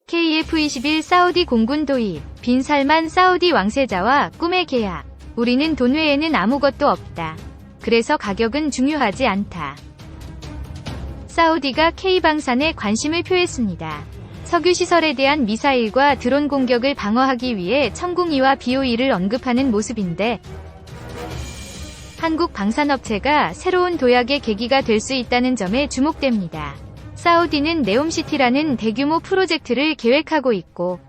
KF-21 사우디 공군 도입, 빈 살만 사우디 왕세자와 꿈의 계약. 우리는 돈 외에는 아무것도 없다. 그래서 가격은 중요하지 않다. 사우디가 K방산에 관심을 표했습니다. 석유시설에 대한 미사일과 드론 공격을 방어하기 위해 천궁이와 BOE를 언급하는 모습인데, 한국 방산업체가 새로운 도약의 계기가 될 수 있다는 점에 주목됩니다. 사우디는 네옴시티라는 대규모 프로젝트를 계획하고 있고,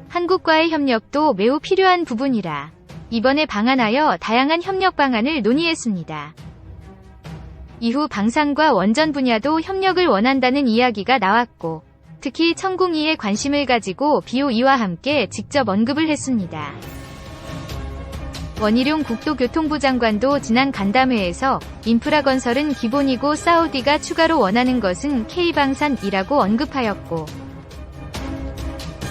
한국과의 협력도 매우 필요한 부분이라 이번에 방한하여 다양한 협력 방안을 논의했습니다. 이후 방산과 원전 분야도 협력을 원한다는 이야기가 나왔고, 특히 천궁이에 관심을 가지고 BOE와 함께 직접 언급을 했습니다. 원희룡 국토교통부 장관도 지난 간담회에서 인프라 건설은 기본이고 사우디가 추가로 원하는 것은 K방산이라고 언급하였고,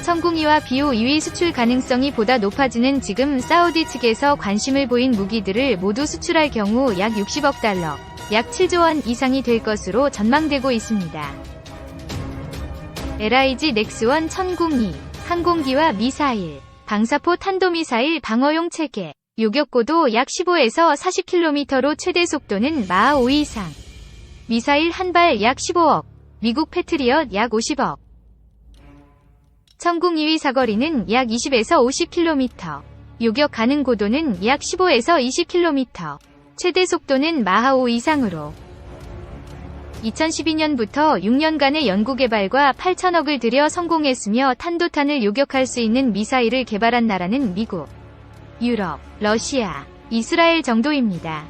천궁이와 BOE 수출 가능성이 보다 높아지는 지금 사우디 측에서 관심을 보인 무기들을 모두 수출할 경우 약 60억 달러, 약 7조 원 이상이 될 것으로 전망되고 있습니다. LIG 넥스원 천궁이, 항공기와 미사일, 방사포 탄도미사일 방어용 체계, 요격고도 약 15에서 40km로 최대 속도는 마하 5 이상, 미사일 한 발 약 15억, 미국 패트리엇 약 50억. 천궁이의 사거리는 약 20에서 50km, 요격 가능 고도는 약 15에서 20km, 최대 속도는 마하 5 이상으로 2012년부터 6년간의 연구개발과 8천억을 들여 성공했으며 탄도탄을 요격할 수 있는 미사일을 개발한 나라는 미국, 유럽, 러시아, 이스라엘 정도입니다.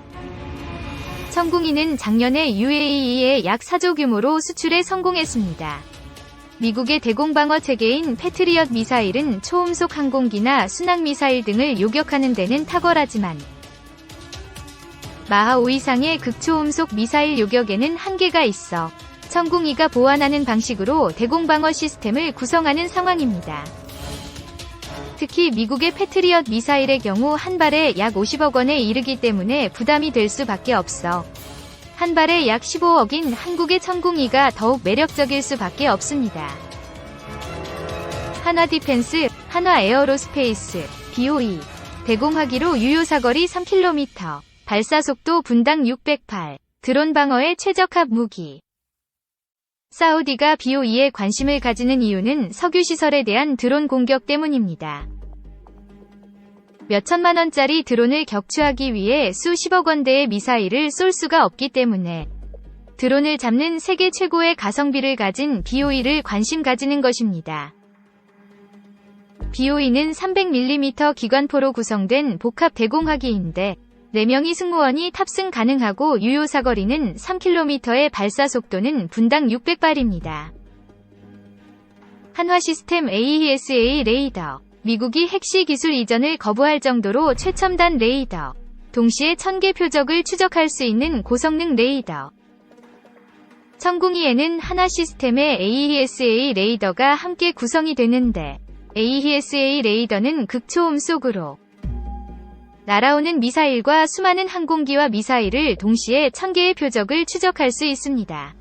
천궁이는 작년에 UAE에 약 4조 규모로 수출에 성공했습니다. 미국의 대공방어 체계인 패트리엇 미사일은 초음속 항공기나 순항미사일 등을 요격하는 데는 탁월하지만 마하 5 이상의 극초음속 미사일 요격에는 한계가 있어 천궁이가 보완하는 방식으로 대공방어 시스템을 구성하는 상황입니다. 특히 미국의 패트리엇 미사일의 경우 한 발에 약 50억 원에 이르기 때문에 부담이 될 수밖에 없어 한 발에 약 15억인 한국의 천궁이가 더욱 매력적일 수밖에 없습니다. 한화디펜스, 한화에어로스페이스, BOE, 대공화기로 유효사거리 3km, 발사속도 분당 608, 드론 방어에 최적합 무기. 사우디가 BOE에 관심을 가지는 이유는 석유시설에 대한 드론 공격 때문입니다. 몇천만 원짜리 드론을 격추하기 위해 수십억 원대의 미사일을 쏠 수가 없기 때문에 드론을 잡는 세계 최고의 가성비를 가진 BOE를 관심 가지는 것입니다. BOE는 300mm 기관포로 구성된 복합 대공화기인데 4명의 승무원이 탑승 가능하고 유효사거리는 3km의 발사속도는 분당 600발입니다. 한화시스템 AESA 레이더, 미국이 핵시 기술 이전을 거부할 정도로 최첨단 레이더, 동시에 1000개 표적을 추적할 수 있는 고성능 레이더. 천궁이에는 한화시스템의 AESA 레이더가 함께 구성이 되는데 AESA 레이더는 극초음속으로 날아오는 미사일과 수많은 항공기와 미사일을 동시에 1000개의 표적을 추적할 수 있습니다.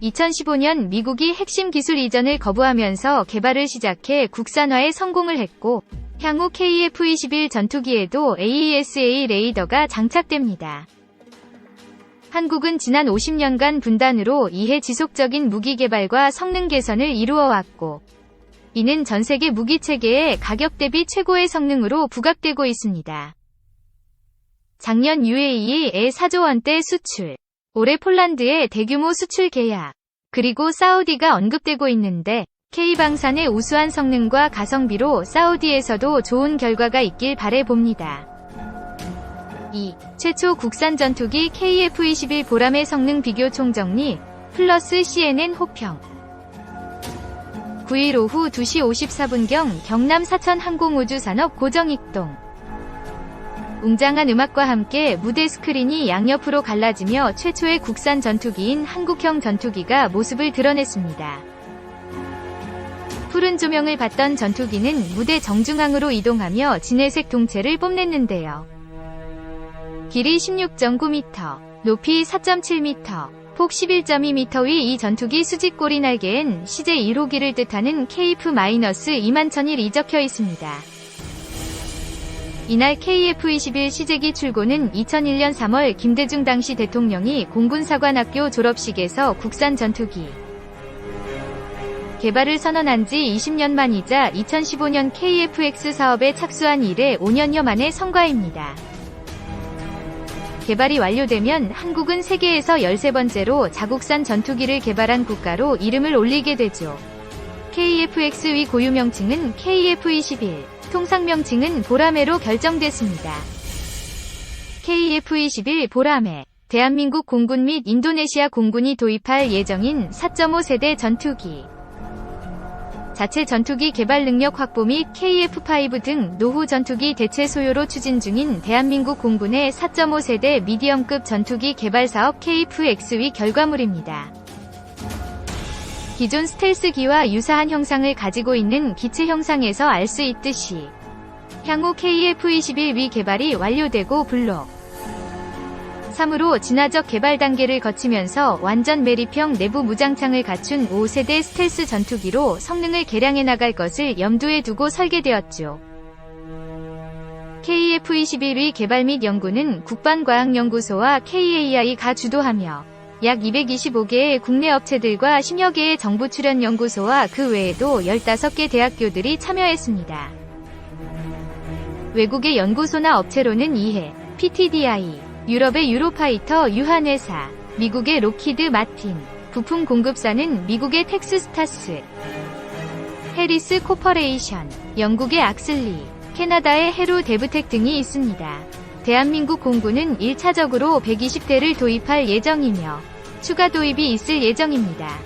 2015년 미국이 핵심 기술 이전을 거부하면서 개발을 시작해 국산화에 성공을 했고, 향후 KF-21 전투기에도 AESA 레이더가 장착됩니다. 한국은 지난 50년간 분단으로 이해 지속적인 무기 개발과 성능 개선을 이루어왔고, 이는 전세계 무기체계의 가격 대비 최고의 성능으로 부각되고 있습니다. 작년 UAE에 4조 원대 수출, 올해 폴란드의 대규모 수출 계약, 그리고 사우디가 언급되고 있는데 K방산의 우수한 성능과 가성비로 사우디에서도 좋은 결과가 있길 바라봅니다. 2. 최초 국산 전투기 KF-21 보람의 성능 비교 총정리 플러스 CNN 호평 9일 오후 2시 54분경 경남 사천 항공우주산업 고정익동. 웅장한 음악과 함께 무대 스크린이 양옆으로 갈라지며 최초의 국산 전투기인 한국형 전투기가 모습을 드러냈습니다. 푸른 조명을 받던 전투기는 무대 정중앙으로 이동하며 진회색 동체를 뽐냈는데요. 길이 16.9m, 높이 4.7m, 폭 11.2m 위 이 전투기 수직 꼬리 날개엔 CJ 1호기를 뜻하는 KF-21001이 적혀 있습니다. 이날 KF-21 시제기 출고는 2001년 3월 김대중 당시 대통령이 공군사관학교 졸업식에서 국산 전투기 개발을 선언한 지 20년 만이자 2015년 KF-X 사업에 착수한 이래 5년여 만의 성과입니다. 개발이 완료되면 한국은 세계에서 13번째로 자국산 전투기를 개발한 국가로 이름을 올리게 되죠. KF-X 위 고유 명칭은 KF-21, 통상 명칭은 보라매로 결정됐습니다. KF-21 보라매, 대한민국 공군 및 인도네시아 공군이 도입할 예정인 4.5세대 전투기. 자체 전투기 개발 능력 확보 및 KF-5 등 노후 전투기 대체 소요로 추진 중인 대한민국 공군의 4.5세대 미디엄급 전투기 개발 사업 KF-X의 결과물입니다. 기존 스텔스기와 유사한 형상을 가지고 있는 기체 형상에서 알 수 있듯이 향후 KF-21 위 개발이 완료되고 블록 3으로 진화적 개발 단계를 거치면서 완전 매립형 내부 무장창을 갖춘 5세대 스텔스 전투기로 성능을 개량해 나갈 것을 염두에 두고 설계되었죠. KF-21 위 개발 및 연구는 국방과학연구소와 KAI가 주도하며 약 225개의 국내 업체들과 10여 개의 정부 출연 연구소와 그 외에도 15개 대학교들이 참여했습니다. 외국의 연구소나 업체로는 이해, PTDI, 유럽의 유로파이터 유한회사, 미국의 록히드 마틴, 부품 공급사는 미국의 텍스스타스, 해리스 코퍼레이션, 영국의 악슬리, 캐나다의 헤로 데브텍 등이 있습니다. 대한민국 공군은 1차적으로 120대를 도입할 예정이며 추가 도입이 있을 예정입니다.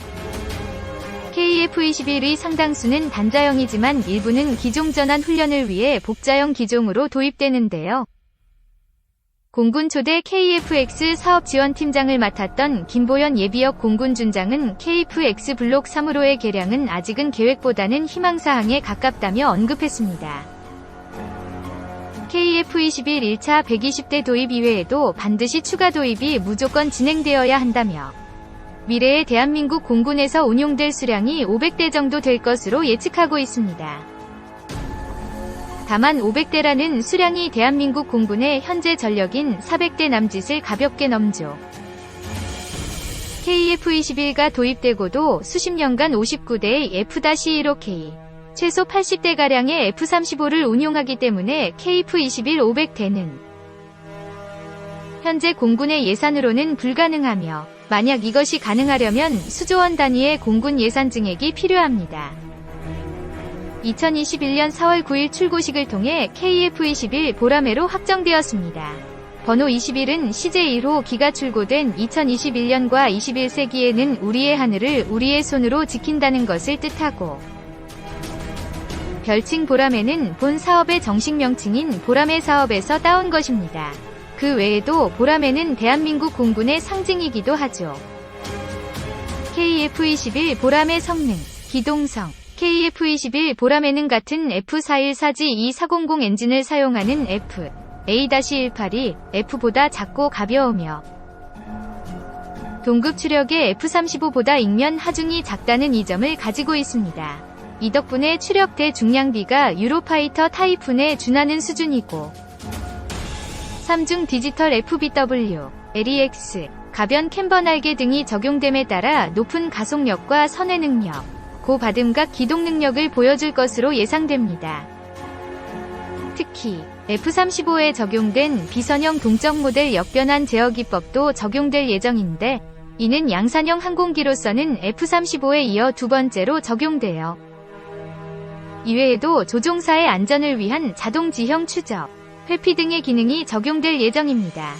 KF-21의 상당수는 단자형이지만 일부는 기종전환 훈련을 위해 복자형 기종으로 도입되는데요. 공군 초대 KF-X 사업지원팀장을 맡았던 김보연 예비역 공군준장은 KF-X 블록 3으로의 개량은 아직은 계획보다는 희망사항에 가깝다며 언급했습니다. KF-21 1차 120대 도입 이외에도 반드시 추가 도입이 무조건 진행되어야 한다며 미래의 대한민국 공군에서 운용될 수량이 500대 정도 될 것으로 예측하고 있습니다. 다만 500대라는 수량이 대한민국 공군의 현재 전력인 400대 남짓을 가볍게 넘죠. KF-21가 도입되고도 수십 년간 59대의 F-15K, 최소 80대가량의 F-35를 운용하기 때문에 KF-21 500대는 현재 공군의 예산으로는 불가능하며 만약 이것이 가능하려면 수조원 단위의 공군 예산 증액이 필요합니다. 2021년 4월 9일 출고식을 통해 KF-21 보라매로 확정되었습니다. 번호 21은 CJ1호 기가 출고된 2021년과 21세기에는 우리의 하늘을 우리의 손으로 지킨다는 것을 뜻하고 별칭 보라매는 본 사업의 정식 명칭인 보라매 사업에서 따온 것입니다. 그 외에도 보라매는 대한민국 공군의 상징이기도 하죠. KF-21 보라매 성능, 기동성 KF-21 보라매는 같은 F414G2400 엔진을 사용하는 A-18이 F보다 작고 가벼우며 동급 추력의 F-35보다 ing면 하중이 작다는 이점을 가지고 있습니다. 이 덕분에 추력 대 중량비가 유로파이터 타이푼에 준하는 수준이고 3중 디지털 FBW, LEX, 가변 캠버 날개 등이 적용됨에 따라 높은 가속력과 선회 능력, 고받음각 기동 능력을 보여줄 것으로 예상됩니다. 특히 F-35에 적용된 비선형 동적 모델 역변환 제어 기법도 적용될 예정인데 이는 양산형 항공기로서는 F-35에 이어 두 번째로 적용돼요. 이외에도 조종사의 안전을 위한 자동 지형 추적, 회피 등의 기능이 적용될 예정입니다.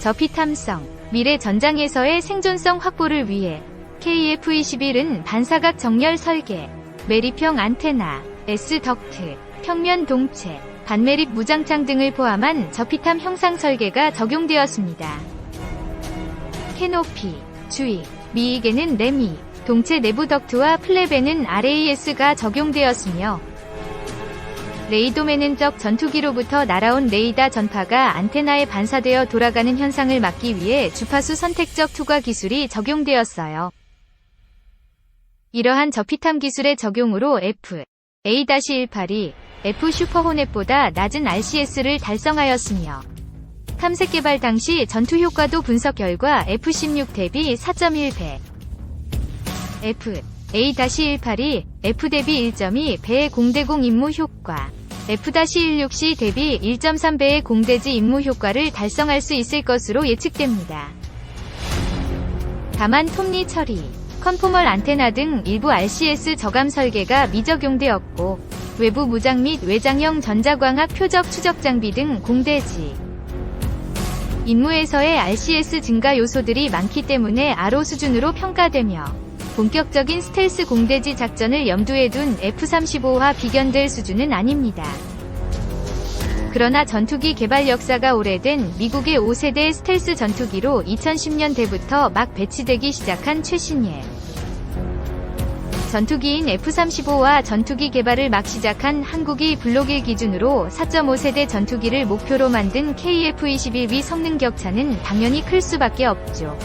저피탐성, 미래 전장에서의 생존성 확보를 위해 KF-21은 반사각 정렬 설계, 매립형 안테나, S-덕트, 평면 동체, 반매립 무장창 등을 포함한 저피탐 형상 설계가 적용되었습니다. 캐노피, 주익, 미익에는 레미, 동체 내부 덕트와 플랩에는 RAS가 적용되었으며 레이도맨은 전투기로부터 날아온 레이더 전파가 안테나에 반사되어 돌아가는 현상을 막기 위해 주파수 선택적 투과 기술이 적용되었어요. 이러한 저피탐 기술의 적용으로 FA-182 F 슈퍼호넷보다 낮은 RCS를 달성하였으며 탐색 개발 당시 전투 효과도 분석 결과 F-16 대비 4.1배, FA-182 F 대비 1.2배의 공대공 임무 효과, F-16C 대비 1.3배의 공대지 임무 효과를 달성할 수 있을 것으로 예측됩니다. 다만 톱니 처리, 컨포멀 안테나 등 일부 RCS 저감 설계가 미적용되었고 외부 무장 및 외장형 전자광학 표적 추적 장비 등 공대지 임무에서의 RCS 증가 요소들이 많기 때문에 RO 수준으로 평가되며 본격적인 스텔스 공대지 작전을 염두에 둔 F-35와 비견될 수준은 아닙니다. 그러나 전투기 개발 역사가 오래된 미국의 5세대 스텔스 전투기로 2010년대부터 막 배치되기 시작한 최신의 전투기인 F-35와 전투기 개발을 막 시작한 한국이 블록1 기준으로 4.5세대 전투기를 목표로 만든 KF-21위 성능 격차는 당연히 클 수밖에 없죠.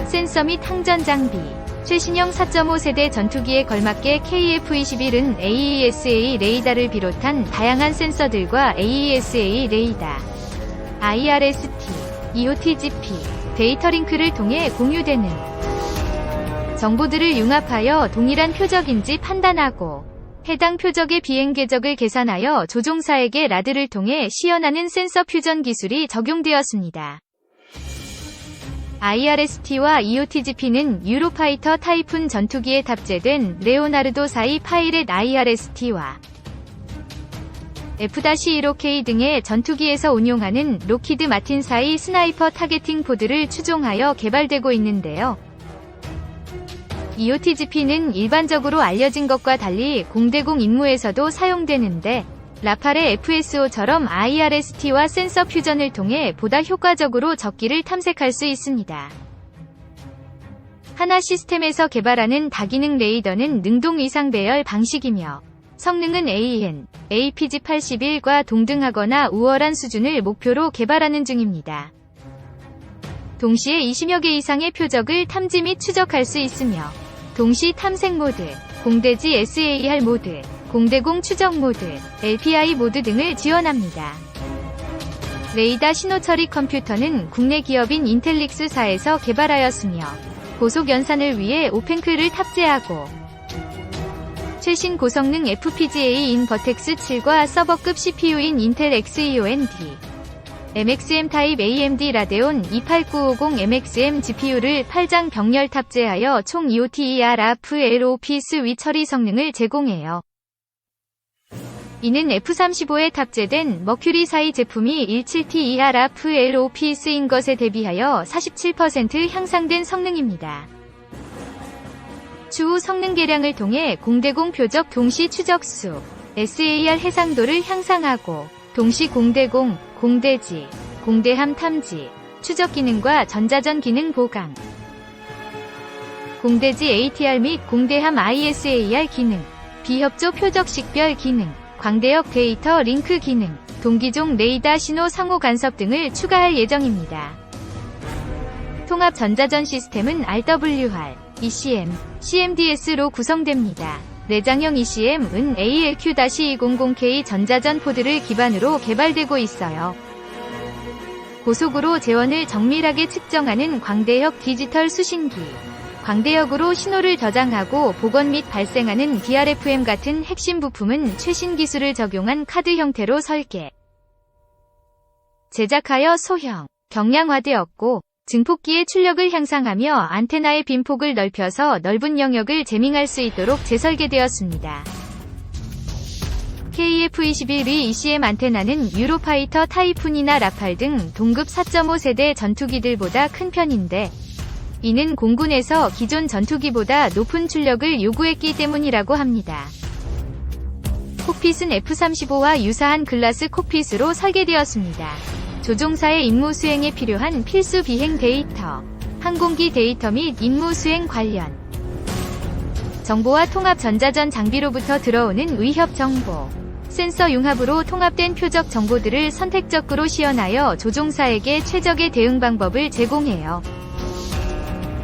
센서 및 항전 장비, 최신형 4.5세대 전투기에 걸맞게 KF-21은 AESA 레이더를 비롯한 다양한 센서들과 AESA 레이더, IRST, EOTGP, 데이터 링크를 통해 공유되는 정보들을 융합하여 동일한 표적인지 판단하고 해당 표적의 비행 궤적을 계산하여 조종사에게 라드를 통해 시연하는 센서 퓨전 기술이 적용되었습니다. IRST와 EOTGP는 유로파이터 타이푼 전투기에 탑재된 레오나르도 4이 파이렛 IRST와 F-15K 등의 전투기에서 운용하는 로키드 마틴 4이 스나이퍼 타겟팅 포드를 추종하여 개발되고 있는데요. EOTGP는 일반적으로 알려진 것과 달리 공대공 임무에서도 사용되는데 라팔의 FSO처럼 IRST와 센서 퓨전을 통해 보다 효과적으로 적기를 탐색할 수 있습니다. 하나 시스템에서 개발하는 다기능 레이더는 능동 위상 배열 방식이며 성능은 AN, APG-81과 동등하거나 우월한 수준을 목표로 개발하는 중입니다. 동시에 20여 개 이상의 표적을 탐지 및 추적할 수 있으며 동시 탐색 모드, 공대지 SAR 모드, 공대공 추적 모드, LPI 모드 등을 지원합니다. 레이더 신호 처리 컴퓨터는 국내 기업인 인텔릭스사에서 개발하였으며 고속 연산을 위해 오펜클을 탑재하고 최신 고성능 FPGA인 버텍스 7과 서버급 CPU인 인텔 Xeon D, MXM 타입 AMD 라데온 28950 MXM GPU를 8장 병렬 탑재하여 총 EOTERAFLOP 스위 처리 성능을 제공해요. 이는 F-35에 탑재된 머큐리 4이 제품이 17TERAFLOPs인 것에 대비하여 47% 향상된 성능입니다. 추후 성능 개량을 통해 공대공 표적 동시 추적수, SAR 해상도를 향상하고 동시 공대공, 공대지, 공대함 탐지, 추적 기능과 전자전 기능 보강, 공대지 ATR 및 공대함 ISAR 기능, 비협조 표적 식별 기능, 광대역 데이터 링크 기능, 동기종 레이더 신호 상호 간섭 등을 추가할 예정입니다. 통합 전자전 시스템은 RWR, ECM, CMDS로 구성됩니다. 내장형 ECM은 ALQ-200K 전자전 포드를 기반으로 개발되고 있어요. 고속으로 재원을 정밀하게 측정하는 광대역 디지털 수신기, 광대역으로 신호를 저장하고 복원 및 발생하는 DRFM 같은 핵심 부품은 최신 기술을 적용한 카드 형태로 설계, 제작하여 소형, 경량화되었고 증폭기의 출력을 향상하며 안테나의 빈폭을 넓혀서 넓은 영역을 재밍할 수 있도록 재설계되었습니다. KF-21위 ECM 안테나는 유로파이터 타이푼이나 라팔 등 동급 4.5세대 전투기들보다 큰 편인데 이는 공군에서 기존 전투기보다 높은 출력을 요구했기 때문이라고 합니다. 콕핏은 F-35와 유사한 글라스 콕핏으로 설계되었습니다. 조종사의 임무 수행에 필요한 필수 비행 데이터, 항공기 데이터 및 임무 수행 관련 정보와 통합 전자전 장비로부터 들어오는 위협 정보. 센서 융합으로 통합된 표적 정보들을 선택적으로 시연하여 조종사에게 최적의 대응 방법을 제공해요.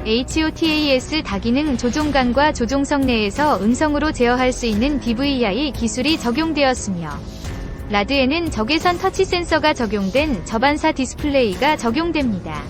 HOTAS 다기능 조종관과 조종석 내에서 음성으로 제어할 수 있는 DVI 기술이 적용되었으며 라드에는 적외선 터치 센서가 적용된 저반사 디스플레이가 적용됩니다.